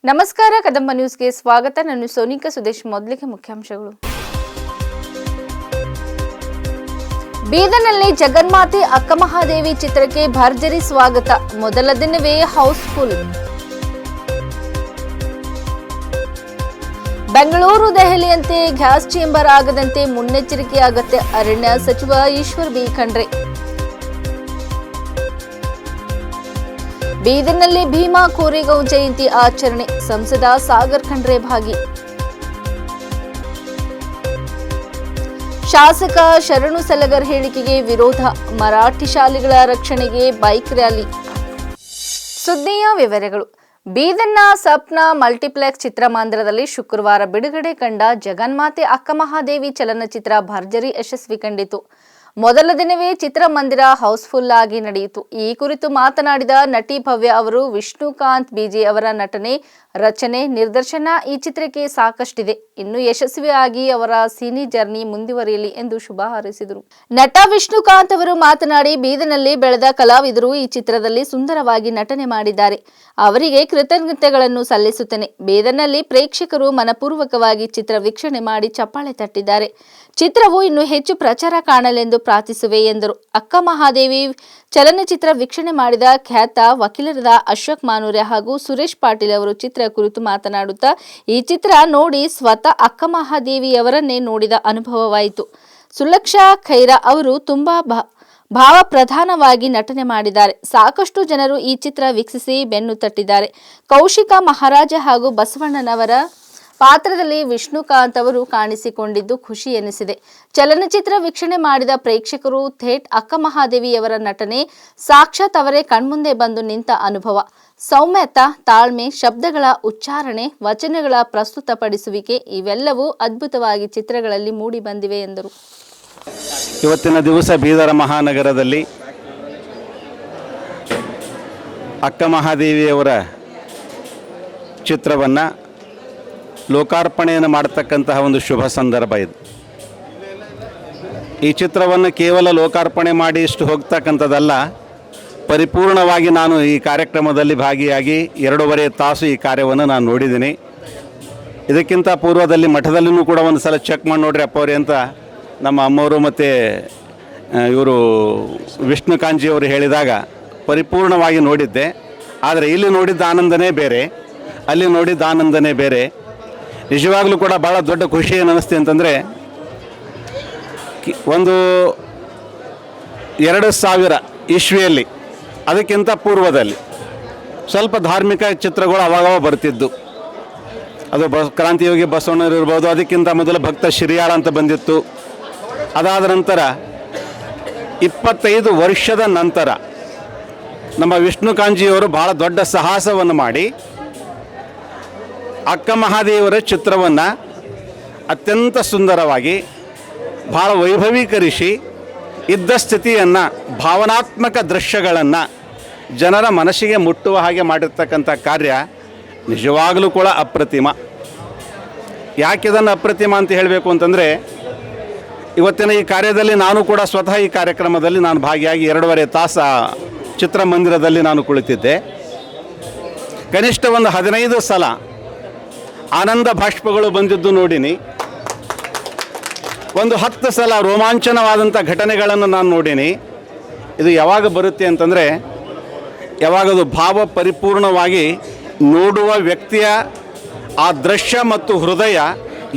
ನಮಸ್ಕಾರ ಕದಂಬ ನ್ಯೂಸ್ಗೆ ಸ್ವಾಗತ. ನಾನು ಸೋನಿಕಾ ಸುದೇಶ್. ಮೊದಲಿಗೆ ಮುಖ್ಯಾಂಶಗಳು. ಬೀದರ್ನಲ್ಲಿ ಜಗನ್ಮಾತೆ ಅಕ್ಕಮಹಾದೇವಿ ಚಿತ್ರಕ್ಕೆ ಭರ್ಜರಿ ಸ್ವಾಗತ. ಮೊದಲ ದಿನವೇ ಹೌಸ್ಫುಲ್. ಬೆಂಗಳೂರು ದೆಹಲಿಯಂತೆ ಗ್ಯಾಸ್ ಚೇಂಬರ್ ಆಗದಂತೆ ಮುನ್ನೆಚ್ಚರಿಕೆ ಅಗತ್ಯ. ಅರಣ್ಯ ಸಚಿವ ಈಶ್ವರ್ ಬಿ ಖಂಡ್ರೆ. ಬೀದರ್ನಲ್ಲಿ ಭೀಮಾ ಕೋರೆಗಾಂವ್ ಜಯಂತಿ ಆಚರಣೆ. ಸಂಸದ ಸಾಗರ್ ಖಂಡ್ರೆ ಭಾಗಿ. ಶಾಸಕ ಶರಣು ಸಲಗರ್ ಹೇಳಿಕೆಗೆ ವಿರೋಧ. ಮರಾಠಿ ಶಾಲೆಗಳ ರಕ್ಷಣೆಗೆ ಬೈಕ್ ರ್ಯಾಲಿ. ಸುದ್ದಿಯ ವಿವರಗಳು. ಬೀದರ್ನ ಸಪ್ನಾ ಮಲ್ಟಿಪ್ಲೆಕ್ಸ್ ಚಿತ್ರಮಂದಿರದಲ್ಲಿ ಶುಕ್ರವಾರ ಬಿಡುಗಡೆ ಕಂಡ ಜಗನ್ಮಾತೆ ಅಕ್ಕಮಹಾದೇವಿ ಚಲನಚಿತ್ರ ಭರ್ಜರಿ ಯಶಸ್ವಿ ಕಂಡಿತು. ಮೊದಲ ದಿನವೇ ಚಿತ್ರಮಂದಿರ ಹೌಸ್ಫುಲ್ ಆಗಿ ನಡೆಯಿತು. ಈ ಕುರಿತು ಮಾತನಾಡಿದ ನಟಿ ಭವ್ಯ ಅವರು, ವಿಷ್ಣುಕಾಂತ್ ಬಿಜಿ ಅವರ ನಟನೆ, ರಚನೆ, ನಿರ್ದೇಶನ ಈ ಚಿತ್ರಕ್ಕೆ ಸಾಕಷ್ಟಿದೆ. ಇನ್ನು ಯಶಸ್ವಿಯಾಗಿ ಅವರ ಸಿನಿ ಜರ್ನಿ ಮುಂದುವರಿಯಲಿ ಎಂದು ಶುಭ ಹಾರೈಸಿದರು. ನಟ ವಿಷ್ಣುಕಾಂತ್ ಅವರು ಮಾತನಾಡಿ, ಬೀದರ್ನಲ್ಲಿ ಬೆಳೆದ ಕಲಾವಿದರು ಈ ಚಿತ್ರದಲ್ಲಿ ಸುಂದರವಾಗಿ ನಟನೆ ಮಾಡಿದ್ದಾರೆ. ಅವರಿಗೆ ಕೃತಜ್ಞತೆಗಳನ್ನು ಸಲ್ಲಿಸುತ್ತೇನೆ. ಬೀದರ್ನಲ್ಲಿ ಪ್ರೇಕ್ಷಕರು ಮನಪೂರ್ವಕವಾಗಿ ಚಿತ್ರ ವೀಕ್ಷಣೆ ಮಾಡಿ ಚಪ್ಪಾಳೆ ತಟ್ಟಿದ್ದಾರೆ. ಚಿತ್ರವು ಇನ್ನೂ ಹೆಚ್ಚು ಪ್ರಚಾರ ಕಾಣಲೆಂದು ಪ್ರಾರ್ಥಿಸುವೆ ಎಂದರು. ಅಕ್ಕ ಮಹಾದೇವಿ ಚಲನಚಿತ್ರ ವೀಕ್ಷಣೆ ಮಾಡಿದ ಖ್ಯಾತ ವಕೀಲರಾದ ಅಶೋಕ್ ಮಾನೂರೆ ಹಾಗೂ ಸುರೇಶ್ ಪಾಟೀಲ್ ಅವರು ಚಿತ್ರ ಕುರಿತು ಮಾತನಾಡುತ್ತಾ, ಈ ಚಿತ್ರ ನೋಡಿ ಸ್ವತಃ ಅಕ್ಕ ಮಹಾದೇವಿಯವರನ್ನೇ ನೋಡಿದ ಅನುಭವವಾಯಿತು. ಸುಲಕ್ಷಾ ಖೈರಾ ಅವರು ತುಂಬಾ ಭಾವಪ್ರಧಾನವಾಗಿ ನಟನೆ ಮಾಡಿದ್ದಾರೆ. ಸಾಕಷ್ಟು ಜನರು ಈ ಚಿತ್ರ ವೀಕ್ಷಿಸಿ ಬೆನ್ನು ತಟ್ಟಿದ್ದಾರೆ. ಕೌಶಿಕ ಮಹಾರಾಜ ಹಾಗೂ ಬಸವಣ್ಣನವರ ಪಾತ್ರದಲ್ಲಿ ವಿಷ್ಣುಕಾಂತ್ ಅವರು ಕಾಣಿಸಿಕೊಂಡಿದ್ದು ಖುಷಿ ಎನಿಸಿದೆ. ಚಲನಚಿತ್ರ ವೀಕ್ಷಣೆ ಮಾಡಿದ ಪ್ರೇಕ್ಷಕರು ಥೇಟ್ ಅಕ್ಕ ಮಹಾದೇವಿಯವರ ನಟನೆ ಸಾಕ್ಷಾತ್ ಅವರೇ ಕಣ್ಮುಂದೆ ಬಂದು ನಿಂತ ಅನುಭವ. ಸೌಮ್ಯತಾ, ತಾಳ್ಮೆ, ಶಬ್ದಗಳ ಉಚ್ಚಾರಣೆ, ವಚನಗಳ ಪ್ರಸ್ತುತಪಡಿಸುವಿಕೆ ಇವೆಲ್ಲವೂ ಅದ್ಭುತವಾಗಿ ಚಿತ್ರಗಳಲ್ಲಿ ಮೂಡಿ ಬಂದಿವೆ ಎಂದರು. ಇವತ್ತಿನ ದಿವಸ ಬೀದರ ಮಹಾನಗರದಲ್ಲಿ ಅಕ್ಕ ಮಹಾದೇವಿಯವರ ಚಿತ್ರವನ್ನು ಲೋಕಾರ್ಪಣೆಯನ್ನು ಮಾಡತಕ್ಕಂತಹ ಒಂದು ಶುಭ ಸಂದರ್ಭ ಇದು. ಈ ಚಿತ್ರವನ್ನು ಕೇವಲ ಲೋಕಾರ್ಪಣೆ ಮಾಡಿ ಇಷ್ಟು ಹೋಗ್ತಕ್ಕಂಥದ್ದಲ್ಲ, ಪರಿಪೂರ್ಣವಾಗಿ ನಾನು ಈ ಕಾರ್ಯಕ್ರಮದಲ್ಲಿ ಭಾಗಿಯಾಗಿ 2.5 ತಾಸು ಈ ಕಾರ್ಯವನ್ನು ನಾನು ನೋಡಿದ್ದೀನಿ. ಇದಕ್ಕಿಂತ ಪೂರ್ವದಲ್ಲಿ ಮಠದಲ್ಲಿನೂ ಕೂಡ ಒಂದು ಸಲ ಚೆಕ್ ಮಾಡಿ ನೋಡ್ರಿ ಅಪ್ಪವ್ರಿ ಅಂತ ನಮ್ಮ ಅಮ್ಮವರು ಮತ್ತು ಇವರು ವಿಷ್ಣುಕಾಂತ್ಜಿಯವರು ಹೇಳಿದಾಗ ಪರಿಪೂರ್ಣವಾಗಿ ನೋಡಿದ್ದೆ. ಆದರೆ ಇಲ್ಲಿ ನೋಡಿದ್ದ ಆನಂದನೇ ಬೇರೆ, ಅಲ್ಲಿ ನೋಡಿದ್ದ ಆನಂದನೇ ಬೇರೆ. ನಿಜವಾಗ್ಲೂ ಕೂಡ ಭಾಳ ದೊಡ್ಡ ಖುಷಿ ಏನು ಅನ್ನಿಸ್ತೆ ಅಂತಂದರೆ, ಒಂದು 2000 ಇಸ್ವಿಯಲ್ಲಿ, ಅದಕ್ಕಿಂತ ಪೂರ್ವದಲ್ಲಿ ಸ್ವಲ್ಪ ಧಾರ್ಮಿಕ ಚಿತ್ರಗಳು ಅವಾಗವ ಬರ್ತಿದ್ದು. ಅದು ಕ್ರಾಂತಿಯೋಗಿ ಬಸವಣ್ಣರು ಇರ್ಬೋದು, ಅದಕ್ಕಿಂತ ಮೊದಲು ಭಕ್ತ ಶಿರಿಯಾಳ ಅಂತ ಬಂದಿತ್ತು. ಅದಾದ ನಂತರ 25 ವರ್ಷದ ನಂತರ ನಮ್ಮ ವಿಷ್ಣುಕಾಂತ್ಜಿಯವರು ಭಾಳ ದೊಡ್ಡ ಸಾಹಸವನ್ನು ಮಾಡಿ ಅಕ್ಕ ಮಹಾದೇವರ ಚಿತ್ರವನ್ನು ಅತ್ಯಂತ ಸುಂದರವಾಗಿ ಭಾಳ ವೈಭವೀಕರಿಸಿ ಇದ್ದ ಸ್ಥಿತಿಯನ್ನು, ಭಾವನಾತ್ಮಕ ದೃಶ್ಯಗಳನ್ನು ಜನರ ಮನಸ್ಸಿಗೆ ಮುಟ್ಟುವ ಹಾಗೆ ಮಾಡಿರ್ತಕ್ಕಂಥ ಕಾರ್ಯ ನಿಜವಾಗಲೂ ಕೂಡ ಅಪ್ರತಿಮ. ಯಾಕೆ ಇದನ್ನು ಅಪ್ರತಿಮ ಅಂತ ಹೇಳಬೇಕು ಅಂತಂದರೆ, ಇವತ್ತಿನ ಈ ಕಾರ್ಯದಲ್ಲಿ ನಾನು ಕೂಡ ಸ್ವತಃ ಈ ಕಾರ್ಯಕ್ರಮದಲ್ಲಿ ನಾನು ಭಾಗಿಯಾಗಿ 2.5 ತಾಸು ಚಿತ್ರಮಂದಿರದಲ್ಲಿ ನಾನು ಕುಳಿತಿದ್ದೆ. ಕನಿಷ್ಠ ಒಂದು 15 ಸಲ ಆನಂದ ಭಾಷ್ಪಗಳು ಬಂದಿದ್ದು ನೋಡಿನಿ. ಒಂದು 10 ಸಲ ರೋಮಾಂಚನವಾದಂಥ ಘಟನೆಗಳನ್ನು ನಾನು ನೋಡೀನಿ. ಇದು ಯಾವಾಗ ಬರುತ್ತೆ ಅಂತಂದರೆ, ಯಾವಾಗದು ಭಾವ ಪರಿಪೂರ್ಣವಾಗಿ ನೋಡುವ ವ್ಯಕ್ತಿಯ ಆ ದೃಶ್ಯ ಮತ್ತು ಹೃದಯ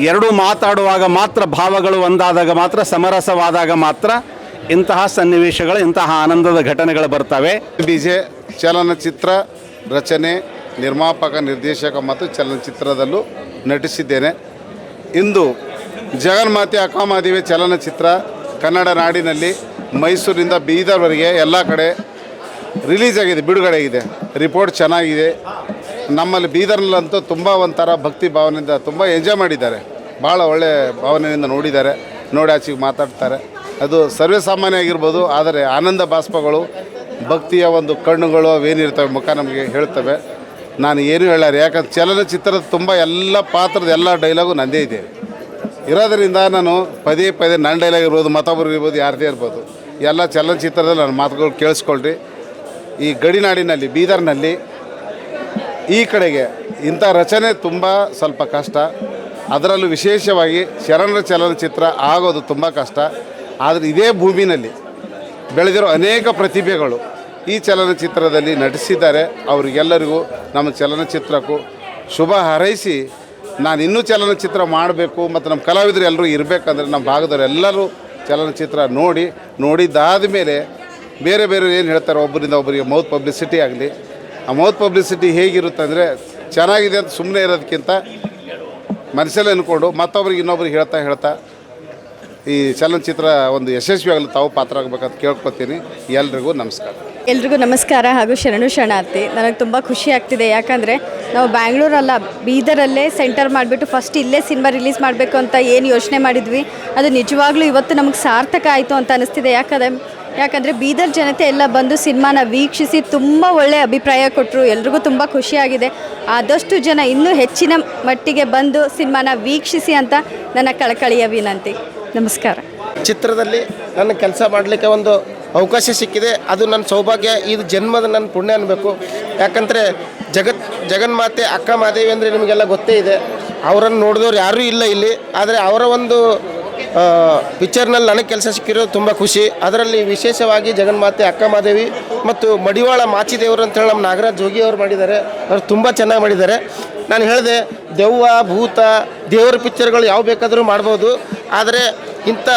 ಎರಡೂ ಮಾತಾಡುವಾಗ ಮಾತ್ರ, ಭಾವಗಳು ಒಂದಾದಾಗ ಮಾತ್ರ, ಸಮರಸವಾದಾಗ ಮಾತ್ರ ಇಂತಹ ಸನ್ನಿವೇಶಗಳು, ಇಂತಹ ಆನಂದದ ಘಟನೆಗಳು ಬರ್ತವೆ. ಬಿಜೆ ಚಲನಚಿತ್ರ ರಚನೆ, ನಿರ್ಮಾಪಕ, ನಿರ್ದೇಶಕ ಮತ್ತು ಚಲನಚಿತ್ರದಲ್ಲೂ ನಟಿಸಿದ್ದೇನೆ. ಇಂದು ಜಗನ್ಮಾತೆ ಅಕ್ಕಮಹಾದೇವಿ ಚಲನಚಿತ್ರ ಕನ್ನಡ ನಾಡಿನಲ್ಲಿ ಮೈಸೂರಿಂದ ಬೀದರ್ವರೆಗೆ ಎಲ್ಲ ಕಡೆ ರಿಲೀಸ್ ಆಗಿದೆ, ಬಿಡುಗಡೆ ಆಗಿದೆ. ರಿಪೋರ್ಟ್ ಚೆನ್ನಾಗಿದೆ. ನಮ್ಮಲ್ಲಿ ಬೀದರ್ನಲ್ಲಂತೂ ತುಂಬ ಒಂಥರ ಭಕ್ತಿ ಭಾವನೆಯಿಂದ ತುಂಬ ಎಂಜಾಯ್ ಮಾಡಿದ್ದಾರೆ. ಭಾಳ ಒಳ್ಳೆ ಭಾವನೆಯಿಂದ ನೋಡಿದ್ದಾರೆ, ನೋಡಿ ಆಚೆಗೆ ಮಾತಾಡ್ತಾರೆ. ಅದು ಸರ್ವೇ ಸಾಮಾನ್ಯ ಆಗಿರ್ಬೋದು, ಆದರೆ ಆನಂದ ಬಾಷ್ಪಗಳು, ಭಕ್ತಿಯ ಒಂದು ಕಣ್ಣುಗಳು ಅವೇನಿರ್ತವೆ, ಮುಖ ನಮಗೆ ಹೇಳ್ತವೆ. ನಾನು ಏನೂ ಹೇಳಾರೆ, ಯಾಕಂದ್ರೆ ಚಲನಚಿತ್ರದ ತುಂಬ ಎಲ್ಲ ಪಾತ್ರದ ಎಲ್ಲ ಡೈಲಾಗು ನನ್ನದೇ ಇದೆ ಇರೋದರಿಂದ ನಾನು ಪದೇ ನನ್ನ ಡೈಲಾಗ್ ಇರ್ಬೋದು, ಮತ್ತೊಬ್ಬರು ಇರ್ಬೋದು, ಯಾರದೇ ಇರ್ಬೋದು, ಎಲ್ಲ ಚಲನಚಿತ್ರದಲ್ಲಿ ನನ್ನ ಮಾತುಗಳು ಕೇಳಿಸ್ಕೊಳ್ರಿ. ಈ ಗಡಿನಾಡಿನಲ್ಲಿ ಬೀದರ್ನಲ್ಲಿ ಈ ಕಡೆಗೆ ಇಂಥ ರಚನೆ ತುಂಬ ಸ್ವಲ್ಪ ಕಷ್ಟ. ಅದರಲ್ಲೂ ವಿಶೇಷವಾಗಿ ಶರಣರ ಚಲನಚಿತ್ರ ಆಗೋದು ತುಂಬ ಕಷ್ಟ. ಆದರೆ ಇದೇ ಭೂಮಿನಲ್ಲಿ ಬೆಳೆದಿರೋ ಅನೇಕ ಪ್ರತಿಭೆಗಳು ಈ ಚಲನಚಿತ್ರದಲ್ಲಿ ನಟಿಸಿದ್ದಾರೆ. ಅವರಿಗೆಲ್ಲರಿಗೂ ನಮ್ಮ ಚಲನಚಿತ್ರಕ್ಕೂ ಶುಭ ಹಾರೈಸಿ, ನಾನು ಇನ್ನೂ ಚಲನಚಿತ್ರ ಮಾಡಬೇಕು ಮತ್ತು ನಮ್ಮ ಕಲಾವಿದರು ಎಲ್ಲರೂ ಇರಬೇಕಂದ್ರೆ ನಮ್ಮ ಭಾಗದವರು ಎಲ್ಲರೂ ಚಲನಚಿತ್ರ ನೋಡಿದ್ದಾದ ಮೇಲೆ ಬೇರೆ ಏನು ಹೇಳ್ತಾರೆ, ಒಬ್ಬರಿಂದ ಒಬ್ಬರಿಗೆ ಮೌತ್ ಪಬ್ಲಿಸಿಟಿ ಆಗಲಿ. ಆ ಮೌತ್ ಪಬ್ಲಿಸಿಟಿ ಹೇಗಿರುತ್ತೆ ಅಂದರೆ, ಚೆನ್ನಾಗಿದೆ ಅಂತ ಸುಮ್ಮನೆ ಇರೋದಕ್ಕಿಂತ ಮನಸ್ಸಲ್ಲೇ ಅಂದ್ಕೊಂಡು ಮತ್ತೊಬ್ರಿಗೆ ಇನ್ನೊಬ್ರಿಗೆ ಹೇಳ್ತಾ ಈ ಚಲನಚಿತ್ರ ಒಂದು ಯಶಸ್ವಿಯಾಗಲು ತಾವು ಪಾತ್ರ ಆಗಬೇಕಂತ ಕೇಳ್ಕೊತೀನಿ. ಎಲ್ರಿಗೂ ನಮಸ್ಕಾರ. ಎಲ್ರಿಗೂ ನಮಸ್ಕಾರ ಹಾಗೂ ಶರಣು ಶರಣಾರ್ಥಿ. ನನಗೆ ತುಂಬ ಖುಷಿ ಆಗ್ತಿದೆ, ಯಾಕಂದರೆ ನಾವು ಬ್ಯಾಂಗ್ಳೂರಲ್ಲ ಬೀದರಲ್ಲೇ ಸೆಂಟರ್ ಮಾಡಿಬಿಟ್ಟು ಫಸ್ಟ್ ಇಲ್ಲೇ ಸಿನಿಮಾ ರಿಲೀಸ್ ಮಾಡಬೇಕು ಅಂತ ಏನು ಯೋಚನೆ ಮಾಡಿದ್ವಿ, ಅದು ನಿಜವಾಗ್ಲೂ ಇವತ್ತು ನಮಗೆ ಸಾರ್ಥಕ ಆಯಿತು ಅಂತ ಅನಿಸ್ತಿದೆ. ಯಾಕಂದರೆ ಬೀದರ್ ಜನತೆ ಎಲ್ಲ ಬಂದು ಸಿನಿಮಾನ ವೀಕ್ಷಿಸಿ ತುಂಬ ಒಳ್ಳೆಯ ಅಭಿಪ್ರಾಯ ಕೊಟ್ಟರು. ಎಲ್ರಿಗೂ ತುಂಬ ಖುಷಿಯಾಗಿದೆ. ಆದಷ್ಟು ಜನ ಇನ್ನೂ ಹೆಚ್ಚಿನ ಮಟ್ಟಿಗೆ ಬಂದು ಸಿನಿಮಾನ ವೀಕ್ಷಿಸಿ ಅಂತ ನನ್ನ ಕಳಕಳಿಯ ವಿನಂತಿ. ನಮಸ್ಕಾರ. ಚಿತ್ರದಲ್ಲಿ ನನ್ನ ಕೆಲಸ ಮಾಡಲಿಕ್ಕೆ ಒಂದು ಅವಕಾಶ ಸಿಕ್ಕಿದೆ, ಅದು ನನ್ನ ಸೌಭಾಗ್ಯ. ಇದು ಜನ್ಮದ ನನ್ನ ಪುಣ್ಯ ಅನ್ನಬೇಕು. ಯಾಕಂದರೆ ಜಗನ್ಮಾತೆ ಅಕ್ಕ ಮಹಾದೇವಿ ಅಂದರೆ ನಿಮಗೆಲ್ಲ ಗೊತ್ತೇ ಇದೆ. ಅವರನ್ನು ನೋಡಿದವ್ರು ಯಾರೂ ಇಲ್ಲ ಇಲ್ಲಿ. ಆದರೆ ಅವರ ಒಂದು ಪಿಕ್ಚರ್ನಲ್ಲಿ ನನಗೆ ಕೆಲಸ ಸಿಕ್ಕಿರೋದು ತುಂಬ ಖುಷಿ. ಅದರಲ್ಲಿ ವಿಶೇಷವಾಗಿ ಜಗನ್ಮಾತೆ ಅಕ್ಕ ಮಹಾದೇವಿ ಮತ್ತು ಮಡಿವಾಳ ಮಾಚಿದೇವರು ಅಂತೇಳಿ ನಮ್ಮ ನಾಗರಾಜ್ ಜೋಗಿ ಅವರು ಮಾಡಿದ್ದಾರೆ. ಅವರು ತುಂಬ ಚೆನ್ನಾಗಿ ಮಾಡಿದ್ದಾರೆ. ನಾನು ಹೇಳಿದೆ, ದೆವ್ವ ಭೂತ ದೇವರ ಪಿಕ್ಚರ್ಗಳು ಯಾವ ಬೇಕಾದರೂ ಮಾಡ್ಬೋದು, ಆದರೆ ಇಂಥ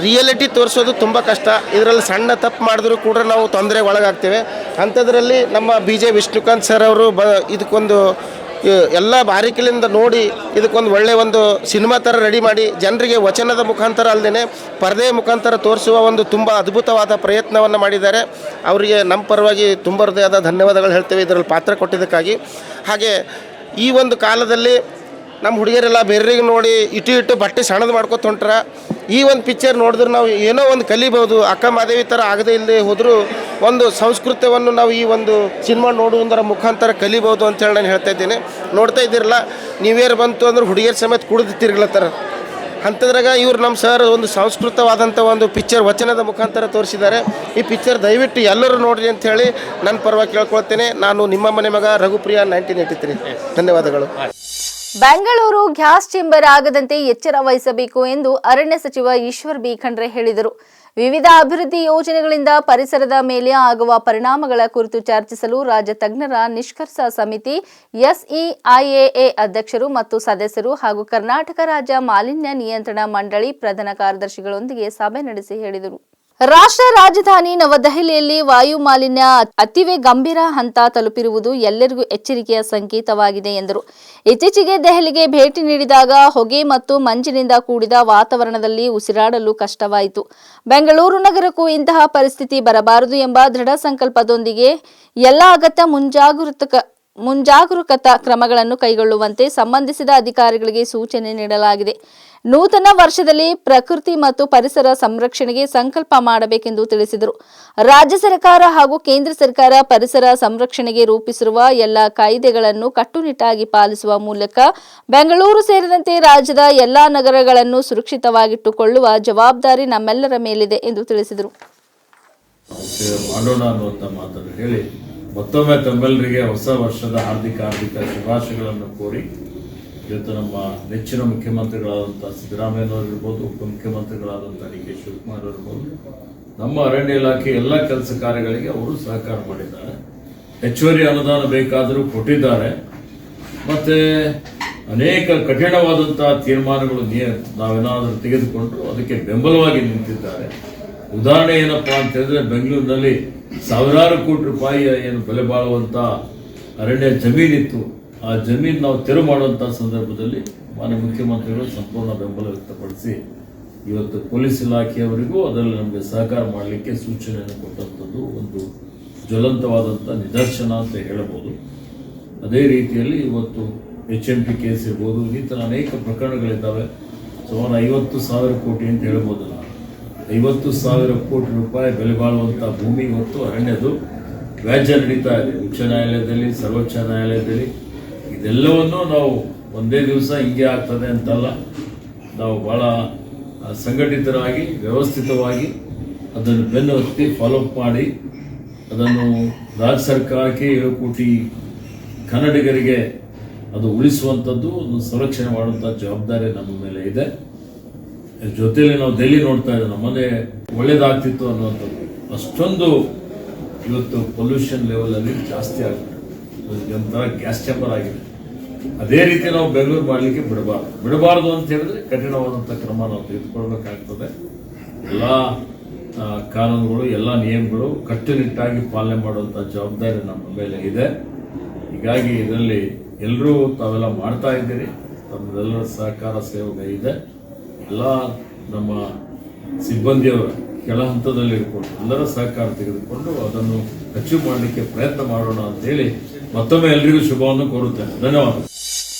ರಿಯಾಲಿಟಿ ತೋರಿಸೋದು ತುಂಬ ಕಷ್ಟ. ಇದರಲ್ಲಿ ಸಣ್ಣ ತಪ್ಪು ಮಾಡಿದ್ರೂ ಕೂಡ ನಾವು ತೊಂದರೆಗೆ ಒಳಗಾಗ್ತೇವೆ. ಅಂಥದ್ರಲ್ಲಿ ನಮ್ಮ BJ ವಿಷ್ಣುಕಾಂತ್ ಸರ್ ಅವರು ಇದಕ್ಕೊಂದು ಎಲ್ಲ ಬಾರಿಕೆಯಿಂದ ನೋಡಿ ಇದಕ್ಕೊಂದು ಒಳ್ಳೆಯ ಒಂದು ಸಿನಿಮಾ ಥರ ರೆಡಿ ಮಾಡಿ ಜನರಿಗೆ ವಚನದ ಮುಖಾಂತರ ಅಲ್ಲದೆ ಪರದೆಯ ಮುಖಾಂತರ ತೋರಿಸುವ ಒಂದು ತುಂಬ ಅದ್ಭುತವಾದ ಪ್ರಯತ್ನವನ್ನು ಮಾಡಿದ್ದಾರೆ. ಅವರಿಗೆ ನಮ್ಮ ಪರವಾಗಿ ತುಂಬ ಹೃದಯದ ಧನ್ಯವಾದಗಳು ಹೇಳ್ತೇವೆ ಇದರಲ್ಲಿ ಪಾತ್ರ ಕೊಟ್ಟಿದ್ದಕ್ಕಾಗಿ. ಹಾಗೆ ಈ ಒಂದು ಕಾಲದಲ್ಲಿ ನಮ್ಮ ಹುಡುಗಿಯರೆಲ್ಲ ಬೇರೆಗೆ ನೋಡಿ ಇಟ್ಟು ಬಟ್ಟೆ ಸಣ್ಣದು ಮಾಡ್ಕೊತ ಹೊಂಟ್ರ. ಈ ಒಂದು ಪಿಕ್ಚರ್ ನೋಡಿದ್ರೆ ನಾವು ಏನೋ ಒಂದು ಕಲಿಬೋದು. ಅಕ್ಕ ಮಹಾದೇವಿ ಥರ ಆಗದೇ ಇಲ್ಲದೆ ಹೋದರೂ ಒಂದು ಸಂಸ್ಕೃತವನ್ನು ನಾವು ಈ ಒಂದು ಸಿನಿಮಾ ನೋಡುವುದರ ಮುಖಾಂತರ ಕಲಿಬೋದು ಅಂತೇಳಿ ನಾನು ಹೇಳ್ತಾ ಇದ್ದೇನೆ. ನೋಡ್ತಾ ಇದ್ದೀರಲ್ಲ, ನ್ಯೂ ಇಯರ್ ಬಂತು ಅಂದ್ರೆ ಹುಡುಗಿಯರ ಸಮೇತ ಕುಡಿದು ತಿರುಗ್ಲತ್ತಾರ. ಅಂಥದ್ರಾಗ ಇವ್ರು ನಮ್ಮ ಸರ್ ಒಂದು ಸಂಸ್ಕೃತವಾದಂಥ ಒಂದು ಪಿಕ್ಚರ್ ವಚನದ ಮುಖಾಂತರ ತೋರಿಸಿದ್ದಾರೆ. ಈ ಪಿಕ್ಚರ್ ದಯವಿಟ್ಟು ಎಲ್ಲರೂ ನೋಡಿರಿ ಅಂಥೇಳಿ ನನ್ನ ಪರವಾಗಿ ಕೇಳ್ಕೊಳ್ತೇನೆ. ನಾನು ನಿಮ್ಮ ಮನೆ ಮಗ ರಘುಪ್ರಿಯ 1983. ಧನ್ಯವಾದಗಳು. ಬೆಂಗಳೂರು ಗ್ಯಾಸ್ ಚೇಂಬರ್ ಆಗದಂತೆ ಎಚ್ಚರ ವಹಿಸಬೇಕು ಎಂದು ಅರಣ್ಯ ಸಚಿವ ಈಶ್ವರ್ ಬಿ ಖಂಡ್ರೆ ಹೇಳಿದರು. ವಿವಿಧ ಅಭಿವೃದ್ಧಿ ಯೋಜನೆಗಳಿಂದ ಪರಿಸರದ ಮೇಲೆ ಆಗುವ ಪರಿಣಾಮಗಳ ಕುರಿತು ಚರ್ಚಿಸಲು ರಾಜ್ಯ ತಜ್ಞರ ನಿಷ್ಕರ್ಷ ಸಮಿತಿ SEIAA ಅಧ್ಯಕ್ಷರು ಮತ್ತು ಸದಸ್ಯರು ಹಾಗೂ ಕರ್ನಾಟಕ ರಾಜ್ಯ ಮಾಲಿನ್ಯ ನಿಯಂತ್ರಣ ಮಂಡಳಿ ಪ್ರಧಾನ ಕಾರ್ಯದರ್ಶಿಗಳೊಂದಿಗೆ ಸಭೆ ನಡೆಸಿ ಹೇಳಿದರು. ರಾಷ್ಟ್ರ ರಾಜಧಾನಿ ನವದೆಹಲಿಯಲ್ಲಿ ವಾಯು ಮಾಲಿನ್ಯ ಅತಿವೇ ಗಂಭೀರ ಹಂತ ತಲುಪಿರುವುದು ಎಲ್ಲರಿಗೂ ಎಚ್ಚರಿಕೆಯ ಸಂಕೇತವಾಗಿದೆ ಎಂದರು. ಇತ್ತೀಚೆಗೆ ದೆಹಲಿಗೆ ಭೇಟಿ ನೀಡಿದಾಗ ಹೊಗೆ ಮತ್ತು ಮಂಜಿನಿಂದ ಕೂಡಿದ ವಾತಾವರಣದಲ್ಲಿ ಉಸಿರಾಡಲು ಕಷ್ಟವಾಯಿತು. ಬೆಂಗಳೂರು ನಗರಕ್ಕೂ ಇಂತಹ ಪರಿಸ್ಥಿತಿ ಬರಬಾರದು ಎಂಬ ದೃಢ ಸಂಕಲ್ಪದೊಂದಿಗೆ ಎಲ್ಲ ಅಗತ್ಯ ಮುಂಜಾಗರೂಕತಾ ಕ್ರಮಗಳನ್ನು ಕೈಗೊಳ್ಳುವಂತೆ ಸಂಬಂಧಿಸಿದ ಅಧಿಕಾರಿಗಳಿಗೆ ಸೂಚನೆ ನೀಡಲಾಗಿದೆ. ನೂತನ ವರ್ಷದಲ್ಲಿ ಪ್ರಕೃತಿ ಮತ್ತು ಪರಿಸರ ಸಂರಕ್ಷಣೆಗೆ ಸಂಕಲ್ಪ ಮಾಡಬೇಕೆಂದು ತಿಳಿಸಿದರು. ರಾಜ್ಯ ಸರ್ಕಾರ ಹಾಗೂ ಕೇಂದ್ರ ಸರ್ಕಾರ ಪರಿಸರ ಸಂರಕ್ಷಣೆಗೆ ರೂಪಿಸಿರುವ ಎಲ್ಲ ಕಾಯ್ದೆಗಳನ್ನು ಕಟ್ಟುನಿಟ್ಟಾಗಿ ಪಾಲಿಸುವ ಮೂಲಕ ಬೆಂಗಳೂರು ಸೇರಿದಂತೆ ರಾಜ್ಯದ ಎಲ್ಲಾ ನಗರಗಳನ್ನು ಸುರಕ್ಷಿತವಾಗಿಟ್ಟುಕೊಳ್ಳುವ ಜವಾಬ್ದಾರಿ ನಮ್ಮೆಲ್ಲರ ಮೇಲಿದೆ ಎಂದು ತಿಳಿಸಿದರು. ಮತ್ತೊಮ್ಮೆ ತಮ್ಮೆಲ್ಲರಿಗೆ ಹೊಸ ವರ್ಷದ ಹಾರ್ದಿಕ ಶುಭಾಶಯಗಳನ್ನು ಕೋರಿ, ಇವತ್ತು ನಮ್ಮ ನೆಚ್ಚಿನ ಮುಖ್ಯಮಂತ್ರಿಗಳಾದಂಥ ಸಿದ್ದರಾಮಯ್ಯನವರು ಇರ್ಬೋದು, ಉಪಮುಖ್ಯಮಂತ್ರಿಗಳಾದಂಥ DK ಶಿವಕುಮಾರ್ ಇರ್ಬೋದು, ನಮ್ಮ ಅರಣ್ಯ ಇಲಾಖೆ ಎಲ್ಲ ಕೆಲಸ ಕಾರ್ಯಗಳಿಗೆ ಅವರು ಸಹಕಾರ ಮಾಡಿದ್ದಾರೆ. ಹೆಚ್ಚುವರಿ ಅನುದಾನ ಬೇಕಾದರೂ ಕೊಟ್ಟಿದ್ದಾರೆ. ಮತ್ತು ಅನೇಕ ಕಠಿಣವಾದಂಥ ತೀರ್ಮಾನಗಳು ನಾವೇನಾದರೂ ತೆಗೆದುಕೊಂಡ್ರು ಅದಕ್ಕೆ ಬೆಂಬಲವಾಗಿ ನಿಂತಿದ್ದಾರೆ. ಉದಾಹರಣೆ ಏನಪ್ಪಾ ಅಂತ ಹೇಳಿದ್ರೆ, ಬೆಂಗಳೂರಿನಲ್ಲಿ ಸಾವಿರಾರು ಕೋಟಿ ರೂಪಾಯಿ ಏನು ಬೆಲೆ ಬಾಳುವಂಥ ಅರಣ್ಯ ಜಮೀನಿತ್ತು. ಆ ಜಮೀನು ನಾವು ತೆರವು ಮಾಡುವಂಥ ಸಂದರ್ಭದಲ್ಲಿ ಮಾನ್ಯ ಮುಖ್ಯಮಂತ್ರಿಗಳು ಸಂಪೂರ್ಣ ಬೆಂಬಲ ವ್ಯಕ್ತಪಡಿಸಿ ಇವತ್ತು ಪೊಲೀಸ್ ಇಲಾಖೆಯವರಿಗೂ ಅದರಲ್ಲಿ ನಮಗೆ ಸಹಕಾರ ಮಾಡಲಿಕ್ಕೆ ಸೂಚನೆಯನ್ನು ಕೊಟ್ಟಂಥದ್ದು ಒಂದು ಜ್ವಲಂತವಾದಂಥ ನಿದರ್ಶನ ಅಂತ ಹೇಳಬಹುದು. ಅದೇ ರೀತಿಯಲ್ಲಿ ಇವತ್ತು HMT ಕೇಸ್ ಇರ್ಬೋದು, ಈ ಥರ ಅನೇಕ ಪ್ರಕರಣಗಳಿದ್ದಾವೆ. ಸುಮಾರು 50,000 ಕೋಟಿ ಅಂತ ಹೇಳ್ಬೋದು. 50,000 ಕೋಟಿ ರೂಪಾಯಿ ಬೆಲೆ ಬಾಳುವಂಥ ಭೂಮಿ ಇವತ್ತು ಅರಣ್ಯದು ವ್ಯಾಜ್ಯ ನಡೀತಾ ಇದೆ ಉಚ್ಚ ನ್ಯಾಯಾಲಯದಲ್ಲಿ, ಸರ್ವೋಚ್ಚ ನ್ಯಾಯಾಲಯದಲ್ಲಿ. ಇದೆಲ್ಲವನ್ನು ನಾವು ಒಂದೇ ದಿವಸ ಹಿಂಗೆ ಆಗ್ತದೆ ಅಂತಲ್ಲ, ನಾವು ಭಾಳ ಸಂಘಟಿತರಾಗಿ ವ್ಯವಸ್ಥಿತವಾಗಿ ಅದನ್ನು ಬೆನ್ನು ಹತ್ತಿ ಫಾಲೋಅಪ್ ಮಾಡಿ ಅದನ್ನು ರಾಜ್ಯ ಸರ್ಕಾರಕ್ಕೆ 7 ಕೋಟಿ ಕನ್ನಡಿಗರಿಗೆ ಅದು ಉಳಿಸುವಂಥದ್ದು, ಒಂದು ಸಂರಕ್ಷಣೆ ಮಾಡುವಂಥ ಜವಾಬ್ದಾರಿ ನಮ್ಮ ಮೇಲೆ ಇದೆ. ಜೊತೆಯಲ್ಲಿ ನಾವು ಡೈಲಿ ನೋಡ್ತಾ ಇದ್ದೀವಿ, ನಮ್ಮನೆ ಒಳ್ಳೇದಾಗ್ತಿತ್ತು ಅನ್ನುವಂಥದ್ದು. ಅಷ್ಟೊಂದು ಇವತ್ತು ಪೊಲ್ಯೂಷನ್ ಲೆವೆಲಲ್ಲಿ ಜಾಸ್ತಿ ಆಗ್ಬಿಟ್ಟು ಒಂಥರ ಗ್ಯಾಸ್ ಚೇಂಬರ್ ಆಗಿದೆ. ಅದೇ ರೀತಿ ನಾವು ಬೆಂಗಳೂರು ಮಾಡಲಿಕ್ಕೆ ಬಿಡಬಾರ್ದು ಅಂತ ಹೇಳಿದ್ರೆ ಕಠಿಣವಾದಂಥ ಕ್ರಮ ನಾವು ತೆಗೆದುಕೊಳ್ಬೇಕಾಗ್ತದೆ. ಎಲ್ಲ ಕಾನೂನುಗಳು, ಎಲ್ಲ ನಿಯಮಗಳು ಕಟ್ಟುನಿಟ್ಟಾಗಿ ಪಾಲನೆ ಮಾಡುವಂಥ ಜವಾಬ್ದಾರಿ ನಮ್ಮ ಮೇಲೆ ಇದೆ. ಹೀಗಾಗಿ ಇದರಲ್ಲಿ ಎಲ್ಲರೂ ತಾವೆಲ್ಲ ಮಾಡ್ತಾ ಇದ್ದೀರಿ, ತಮ್ಮೆಲ್ಲರ ಸಹಕಾರ ಸಹಯೋಗ ಇದೆ. ಎಲ್ಲ ನಮ್ಮ ಸಿಬ್ಬಂದಿಯವರ ಕೆಳ ಹಂತದಲ್ಲಿ ಇಟ್ಕೊಂಡು ಎಲ್ಲರ ಸಹಕಾರ ತೆಗೆದುಕೊಂಡು ಅದನ್ನು ಅಚೀವ್ ಮಾಡಲಿಕ್ಕೆ ಪ್ರಯತ್ನ ಮಾಡೋಣ ಅಂತೇಳಿ ಮತ್ತೊಮ್ಮೆ ಎಲ್ರಿಗೂ ಶುಭವನ್ನು ಕೋರುತ್ತೇನೆ. ಧನ್ಯವಾದ.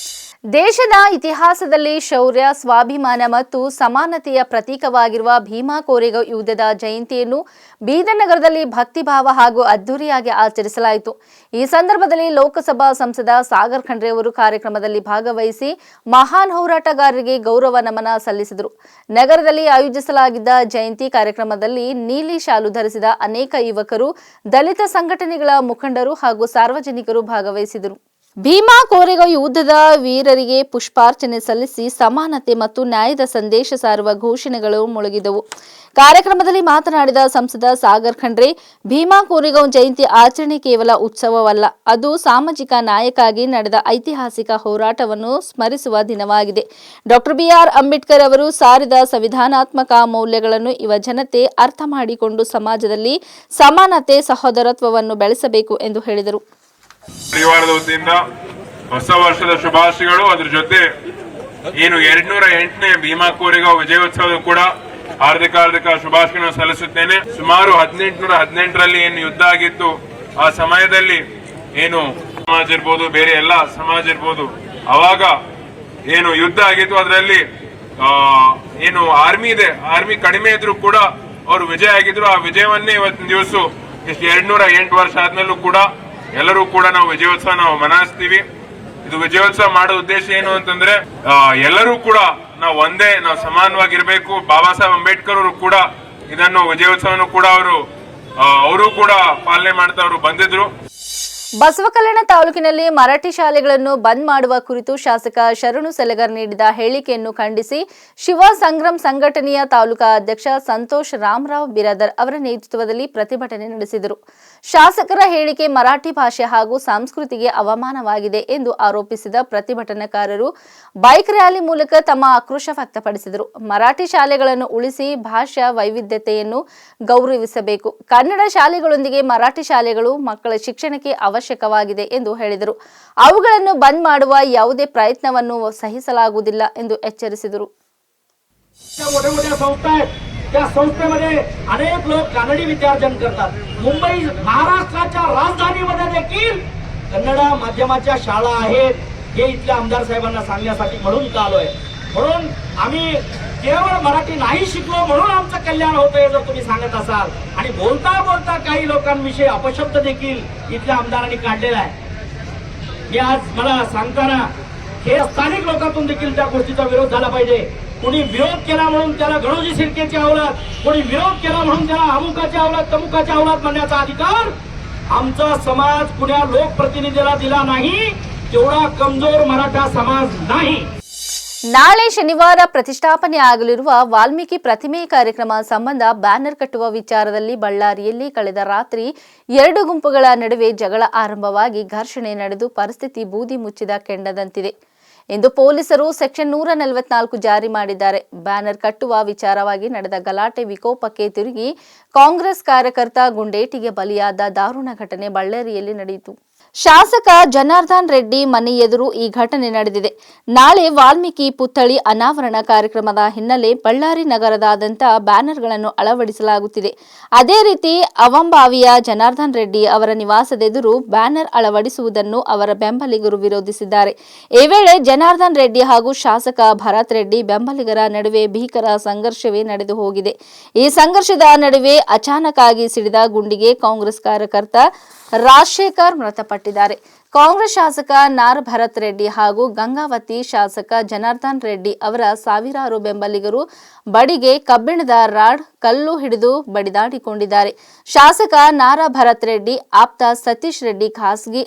ದೇಶದ ಇತಿಹಾಸದಲ್ಲಿ ಶೌರ್ಯ, ಸ್ವಾಭಿಮಾನ ಮತ್ತು ಸಮಾನತೆಯ ಪ್ರತೀಕವಾಗಿರುವ ಭೀಮಾ ಕೋರೆಗಾಂವ್ ಯುದ್ಧದ ಜಯಂತಿಯನ್ನು ಬೀದರ್ ನಗರದಲ್ಲಿ ಭಕ್ತಿಭಾವ ಹಾಗೂ ಅದ್ದೂರಿಯಾಗಿ ಆಚರಿಸಲಾಯಿತು. ಈ ಸಂದರ್ಭದಲ್ಲಿ ಲೋಕಸಭಾ ಸಂಸದ ಸಾಗರ್ ಖಂಡ್ರೆ ಅವರು ಕಾರ್ಯಕ್ರಮದಲ್ಲಿ ಭಾಗವಹಿಸಿ ಮಹಾನ್ ಹೋರಾಟಗಾರರಿಗೆ ಗೌರವ ನಮನ ಸಲ್ಲಿಸಿದರು. ನಗರದಲ್ಲಿ ಆಯೋಜಿಸಲಾಗಿದ್ದ ಜಯಂತಿ ಕಾರ್ಯಕ್ರಮದಲ್ಲಿ ನೀಲಿ ಶಾಲು ಧರಿಸಿದ ಅನೇಕ ಯುವಕರು, ದಲಿತ ಸಂಘಟನೆಗಳ ಮುಖಂಡರು ಹಾಗೂ ಸಾರ್ವಜನಿಕರು ಭಾಗವಹಿಸಿದರು. ಭೀಮಾ ಕೋರೆಗಾಂವ್ ಯುದ್ಧದ ವೀರರಿಗೆ ಪುಷ್ಪಾರ್ಚನೆ ಸಲ್ಲಿಸಿ ಸಮಾನತೆ ಮತ್ತು ನ್ಯಾಯದ ಸಂದೇಶ ಸಾರುವ ಘೋಷಣೆಗಳು ಮೊಳಗಿದವು. ಕಾರ್ಯಕ್ರಮದಲ್ಲಿ ಮಾತನಾಡಿದ ಸಂಸದ ಸಾಗರ್ ಖಂಡ್ರೆ, ಭೀಮಾ ಕೋರೆಗಾಂವ್ ಜಯಂತಿ ಆಚರಣೆ ಕೇವಲ ಉತ್ಸವವಲ್ಲ, ಅದು ಸಾಮಾಜಿಕ ನ್ಯಾಯಕ್ಕಾಗಿ ನಡೆದ ಐತಿಹಾಸಿಕ ಹೋರಾಟವನ್ನು ಸ್ಮರಿಸುವ ದಿನವಾಗಿದೆ. ಡಾಕ್ಟರ್ ಬಿಆರ್ ಅಂಬೇಡ್ಕರ್ ಅವರು ಸಾರಿದ ಸಂವಿಧಾನಾತ್ಮಕ ಮೌಲ್ಯಗಳನ್ನು ಯುವ ಜನತೆ ಅರ್ಥ ಮಾಡಿಕೊಂಡು ಸಮಾಜದಲ್ಲಿ ಸಮಾನತೆ, ಸಹೋದರತ್ವವನ್ನು ಬೆಳೆಸಬೇಕು ಎಂದು ಹೇಳಿದರು. ಪರಿವಾರದ ವತಿಯಿಂದ ಹೊಸ ವರ್ಷದ ಶುಭಾಶಯಗಳು. ಅದ್ರ ಜೊತೆ ಏನು 208ನೇ ಭೀಮಾ ಕೋರೆಗಾಂವ್ ವಿಜಯೋತ್ಸವದ ಕೂಡ ಹಾರ್ದಿಕ ಶುಭಾಶಯಗಳನ್ನು ಸಲ್ಲಿಸುತ್ತೇನೆ. ಸುಮಾರು 1818ರಲ್ಲಿ ಏನು ಯುದ್ಧ ಆಗಿತ್ತು, ಆ ಸಮಯದಲ್ಲಿ ಏನು ಸಮಾಜ ಇರ್ಬೋದು, ಬೇರೆ ಎಲ್ಲ ಸಮಾಜ ಇರ್ಬೋದು, ಅವಾಗ ಏನು ಯುದ್ಧ ಆಗಿತ್ತು, ಅದರಲ್ಲಿ ಏನು ಆರ್ಮಿ ಕಡಿಮೆ ಇದ್ರು ಕೂಡ ಅವರು ವಿಜಯ ಆಗಿದ್ರು. ಆ ವಿಜಯವನ್ನೇ ಇವತ್ತಿನ ದಿವಸ ಇಷ್ಟು 208 ವರ್ಷ ಆದ್ಮೇಲೂ ಕೂಡ ಎಲ್ಲರೂ ಕೂಡ ನಾವು ವಿಜಯೋತ್ಸವ ಮನಾಯಿಸ್ತೀವಿ. ಇದು ವಿಜಯೋತ್ಸವ ಮಾಡೋ ಉದ್ದೇಶ ಏನು ಅಂತಂದ್ರೆ ಎಲ್ಲರೂ ಕೂಡ ನಾವು ಸಮಾನವಾಗಿರ್ಬೇಕು. ಬಾಬಾ ಸಾಹೇಬ್ ಅಂಬೇಡ್ಕರ್ ಅವರು ಕೂಡ ಇದನ್ನು ವಿಜಯೋತ್ಸವನು ಕೂಡ ಅವರು ಕೂಡ ಪಾಲನೆ ಮಾಡ್ತಾ ಅವರು ಬಂದಿದ್ರು. ಬಸವಕಲ್ಯಾಣ ತಾಲೂಕಿನಲ್ಲಿ ಮರಾಠಿ ಶಾಲೆಗಳನ್ನು ಬಂದ್ ಮಾಡುವ ಕುರಿತು ಶಾಸಕ ಶರಣು ಸಲಗರ್ ನೀಡಿದ ಹೇಳಿಕೆಯನ್ನು ಖಂಡಿಸಿ ಶಿವ ಸಂಗ್ರಾಮ್ ಸಂಘಟನೆಯ ತಾಲೂಕಾ ಅಧ್ಯಕ್ಷ ಸಂತೋಷ್ ರಾಮರಾವ್ ಬಿರಾದರ್ ಅವರ ನೇತೃತ್ವದಲ್ಲಿ ಪ್ರತಿಭಟನೆ ನಡೆಸಿದರು. ಶಾಸಕರ ಹೇಳಿಕೆ ಮರಾಠಿ ಭಾಷೆ ಹಾಗೂ ಸಂಸ್ಕೃತಿಗೆ ಅವಮಾನವಾಗಿದೆ ಎಂದು ಆರೋಪಿಸಿದ ಪ್ರತಿಭಟನಾಕಾರರು ಬೈಕ್ ರ್ಯಾಲಿ ಮೂಲಕ ತಮ್ಮ ಆಕ್ರೋಶ ವ್ಯಕ್ತಪಡಿಸಿದರು. ಮರಾಠಿ ಶಾಲೆಗಳನ್ನು ಉಳಿಸಿ ಭಾಷಾ ವೈವಿಧ್ಯತೆಯನ್ನು ಗೌರವಿಸಬೇಕು. ಕನ್ನಡ ಶಾಲೆಗಳೊಂದಿಗೆ ಮರಾಠಿ ಶಾಲೆಗಳು ಮಕ್ಕಳ ಶಿಕ್ಷಣಕ್ಕೆ ಅವಶ್ಯಕವಾಗಿದೆ ಎಂದು ಹೇಳಿದರು. ಅವುಗಳನ್ನು ಬಂದ್ ಮಾಡುವ ಯಾವುದೇ ಪ್ರಯತ್ನವನ್ನು ಸಹಿಸಲಾಗುವುದಿಲ್ಲ ಎಂದು ಎಚ್ಚರಿಸಿದರು. त्या संस्थेमध्ये अनेक लोक कानडी विद्यार्जन करतात. मुंबई महाराष्ट्राच्या राजधानीमध्ये देखील कन्नड माध्यमाच्या शाळा आहेत. हे इथल्या आमदार साहेबांना सांगण्यासाठी म्हणून आलोय. म्हणून आम्ही केवळ मराठी नाही शिकलो म्हणून आमचं कल्याण होतंय जर तुम्ही सांगत असाल. आणि बोलता बोलता काही लोकांविषयी अपशब्द देखील इथल्या आमदारांनी काढलेला आहे. मी आज मला सांगताना हे स्थानिक लोकांतून देखील त्या गोष्टीचा विरोध झाला पाहिजे. कोणी विरोध केला म्हणून त्याला गणोजी शिर्केची अवलाद, कोणी विरोध केला म्हणून त्याला अमुकाची अवलाद, तमुकाची अवलाद म्हणण्याचा अधिकार आमचा समाज कुण्या लोकप्रतिनिधीला दिला नाही. तेवढा कमजोर मराठा समाज नाही. ನಾಳೆ ಶನಿವಾರ ಪ್ರತಿಷ್ಠಾಪನೆ ಆಗಲಿರುವ ವಾಲ್ಮೀಕಿ ಪ್ರತಿಮೆ ಕಾರ್ಯಕ್ರಮ ಸಂಬಂಧ ಬ್ಯಾನರ್ ಕಟ್ಟುವ ವಿಚಾರದಲ್ಲಿ ಬಳ್ಳಾರಿಯಲ್ಲಿ ಕಳೆದ ರಾತ್ರಿ 2 ಗುಂಪುಗಳ ನಡುವೆ ಜಗಳ ಆರಂಭವಾಗಿ ಘರ್ಷಣೆ ನಡೆದು ಪರಿಸ್ಥಿತಿ ಬೂದಿ ಮುಚ್ಚಿದ ಕೆಂಡದಂತಿದೆ ಎಂದು ಪೊಲೀಸರು ಸೆಕ್ಷನ್ 144 ಜಾರಿ ಮಾಡಿದ್ದಾರೆ. ಬ್ಯಾನರ್ ಕಟ್ಟುವ ವಿಚಾರವಾಗಿ ನಡೆದ ಗಲಾಟೆ ವಿಕೋಪಕ್ಕೆ ತಿರುಗಿ ಕಾಂಗ್ರೆಸ್ ಕಾರ್ಯಕರ್ತ ಗುಂಡೇಟಿಗೆ ಬಲಿಯಾದ ದಾರುಣ ಘಟನೆ ಬಳ್ಳಾರಿಯಲ್ಲಿ ನಡೆಯಿತು. ಶಾಸಕ ಜನಾರ್ದನ್ ರೆಡ್ಡಿ ಮನೆ ಎದುರು ಈ ಘಟನೆ ನಡೆದಿದೆ. ನಾಳೆ ವಾಲ್ಮೀಕಿ ಪುತ್ಥಳಿ ಅನಾವರಣ ಕಾರ್ಯಕ್ರಮದ ಹಿನ್ನೆಲೆ ಬಳ್ಳಾರಿ ನಗರದಾದ್ಯಂತ ಬ್ಯಾನರ್ಗಳನ್ನು ಅಳವಡಿಸಲಾಗುತ್ತಿದೆ. ಅದೇ ರೀತಿ ಅವಂಬಾವಿಯ ಜನಾರ್ದನ್ ರೆಡ್ಡಿ ಅವರ ನಿವಾಸದೆದುರು ಬ್ಯಾನರ್ ಅಳವಡಿಸುವುದನ್ನು ಅವರ ಬೆಂಬಲಿಗರು ವಿರೋಧಿಸಿದ್ದಾರೆ. ಈ ವೇಳೆ ಜನಾರ್ದನ್ ರೆಡ್ಡಿ ಹಾಗೂ ಶಾಸಕ ಭರತ್ ರೆಡ್ಡಿ ಬೆಂಬಲಿಗರ ನಡುವೆ ಭೀಕರ ಸಂಘರ್ಷವೇ ನಡೆದು ಹೋಗಿದೆ. ಈ ಸಂಘರ್ಷದ ನಡುವೆ ಅಚಾನಕ್ ಆಗಿ ಸಿಡಿದ ಗುಂಡಿಗೆ ಕಾಂಗ್ರೆಸ್ ಕಾರ್ಯಕರ್ತ ರಾಜಶೇಖರ್ ಮೃತಪಟ್ಟಿದ್ದಾರೆ. ಕಾಂಗ್ರೆಸ್ ಶಾಸಕ ನಾರ್ ಭರತ್ ರೆಡ್ಡಿ ಹಾಗೂ ಗಂಗಾವತಿ ಶಾಸಕ ಜನಾರ್ದನ್ ರೆಡ್ಡಿ ಅವರ ಸಾವಿರಾರು ಬೆಂಬಲಿಗರು ಬಡಿಗೆ ಕಬ್ಬಿಣದ ರಾಡ್, ಕಲ್ಲು ಹಿಡಿದು ಬಡಿದಾಡಿಕೊಂಡಿದ್ದಾರೆ. ಶಾಸಕ ನಾರ ಭರತ್ ರೆಡ್ಡಿ ಆಪ್ತ ಸತೀಶ್ ರೆಡ್ಡಿ ಖಾಸಗಿ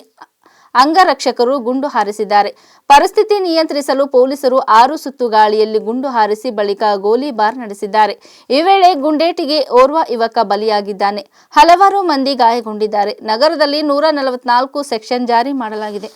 ಅಂಗರಕ್ಷಕರು ಗುಂಡು ಹಾರಿಸಿದ್ದಾರೆ. ಪರಿಸ್ಥಿತಿ ನಿಯಂತ್ರಿಸಲು ಪೊಲೀಸರು 6 ಸುತ್ತು ಗಾಳಿಯಲ್ಲಿ ಗುಂಡು ಹಾರಿಸಿ ಬಳಿಕ ಗೋಲಿಬಾರ್ ನಡೆಸಿದ್ದಾರೆ. ಈ ವೇಳೆ ಗುಂಡೇಟಿಗೆ ಓರ್ವ ಯುವಕ ಬಲಿಯಾಗಿದ್ದಾನೆ. ಹಲವಾರು ಮಂದಿ ಗಾಯಗೊಂಡಿದ್ದಾರೆ. ನಗರದಲ್ಲಿ 144 ಸೆಕ್ಷನ್ ಜಾರಿ ಮಾಡಲಾಗಿದೆ.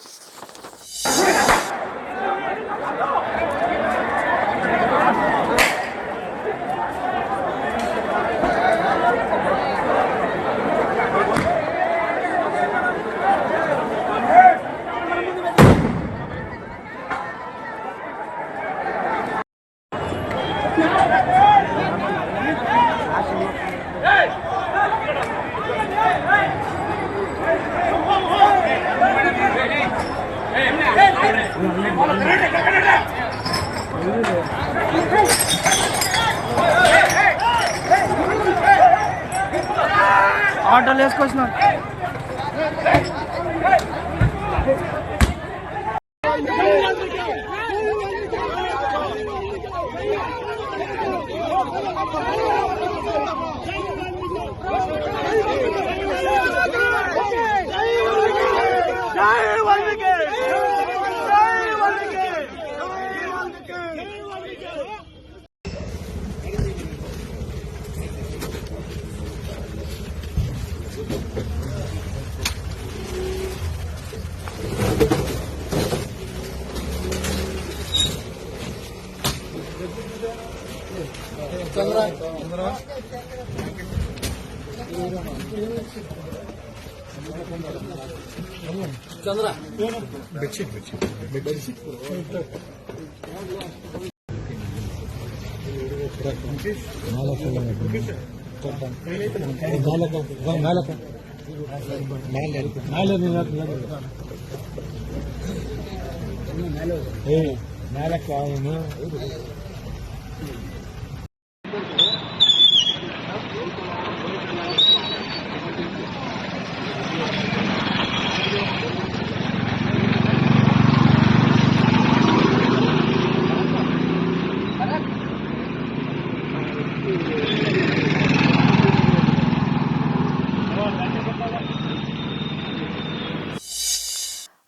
ఆటోలు వేసుకొచ్చినాం.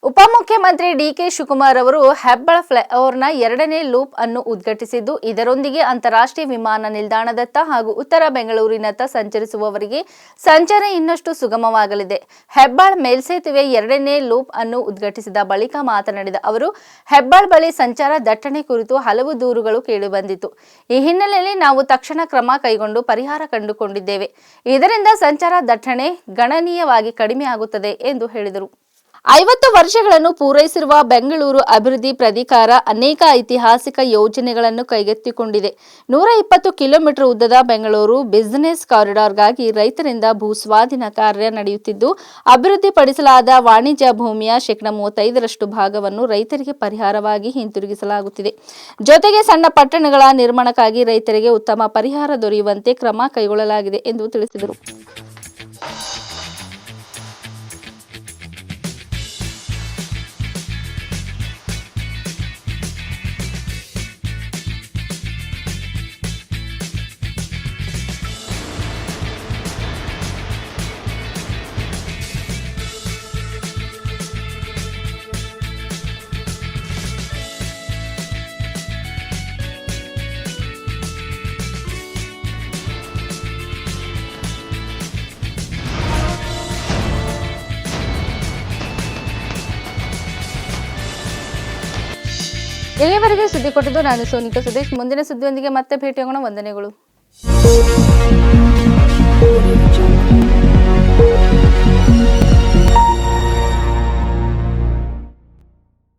ಉಪಮುಖ್ಯಮಂತ್ರಿ ಡಿಕೆ ಶಿವಕುಮಾರ್ ಅವರು ಹೆಬ್ಬಾಳ ಫ್ಲೈಓವರ್ನ 2ನೇ ಲೂಪ್ ಅನ್ನು ಉದ್ಘಾಟಿಸಿದ್ದು, ಇದರೊಂದಿಗೆ ಅಂತಾರಾಷ್ಟ್ರೀಯ ವಿಮಾನ ನಿಲ್ದಾಣದತ್ತ ಹಾಗೂ ಉತ್ತರ ಬೆಂಗಳೂರಿನತ್ತ ಸಂಚರಿಸುವವರಿಗೆ ಸಂಚಾರ ಇನ್ನಷ್ಟು ಸುಗಮವಾಗಲಿದೆ. ಹೆಬ್ಬಾಳ ಮೇಲ್ಸೇತುವೆ 2ನೇ ಲೂಪ್ ಅನ್ನು ಉದ್ಘಾಟಿಸಿದ ಬಳಿಕ ಮಾತನಾಡಿದ ಅವರು, ಹೆಬ್ಬಾಳ ಬಳಿ ಸಂಚಾರ ದಟ್ಟಣೆ ಕುರಿತು ಹಲವು ದೂರುಗಳು ಕೇಳಿಬಂದಿತ್ತು. ಈ ಹಿನ್ನೆಲೆಯಲ್ಲಿ ನಾವು ತಕ್ಷಣ ಕ್ರಮ ಕೈಗೊಂಡು ಪರಿಹಾರ ಕಂಡುಕೊಂಡಿದ್ದೇವೆ. ಇದರಿಂದ ಸಂಚಾರ ದಟ್ಟಣೆ ಗಣನೀಯವಾಗಿ ಕಡಿಮೆ ಆಗುತ್ತದೆ ಎಂದು ಹೇಳಿದರು. 50 ವರ್ಷಗಳನ್ನು ಪೂರೈಸಿರುವ ಬೆಂಗಳೂರು ಅಭಿವೃದ್ಧಿ ಪ್ರಾಧಿಕಾರ ಅನೇಕ ಐತಿಹಾಸಿಕ ಯೋಜನೆಗಳನ್ನು ಕೈಗೆತ್ತಿಕೊಂಡಿದೆ. 120 ಕಿಲೋಮೀಟರ್ ಉದ್ದದ ಬೆಂಗಳೂರು ಬಿಸಿನೆಸ್ ಕಾರಿಡಾರ್ಗಾಗಿ ರೈತರಿಂದ ಭೂಸ್ವಾಧೀನ ಕಾರ್ಯ ನಡೆಯುತ್ತಿದ್ದು, ಅಭಿವೃದ್ಧಿಪಡಿಸಲಾದ ವಾಣಿಜ್ಯ ಭೂಮಿಯ 35% ಭಾಗವನ್ನು ರೈತರಿಗೆ ಪರಿಹಾರವಾಗಿ ಹಿಂತಿರುಗಿಸಲಾಗುತ್ತಿದೆ. ಜೊತೆಗೆ ಸಣ್ಣ ಪಟ್ಟಣಗಳ ನಿರ್ಮಾಣಕ್ಕಾಗಿ ರೈತರಿಗೆ ಉತ್ತಮ ಪರಿಹಾರ ದೊರೆಯುವಂತೆ ಕ್ರಮ ಕೈಗೊಳ್ಳಲಾಗಿದೆ ಎಂದು ತಿಳಿಸಿದರು. ಇಲ್ಲಿವರೆಗೆ ಸುದ್ದಿ ಕೊಟ್ಟಿದ್ದು ನಾನು ಸೋನಿಕಾ ಸುದೇಶ್. ಮುಂದಿನ ಸುದ್ದಿಯೊಂದಿಗೆ ಮತ್ತೆ ಭೇಟಿಯಾಗೋಣ. ವಂದನೆಗಳು.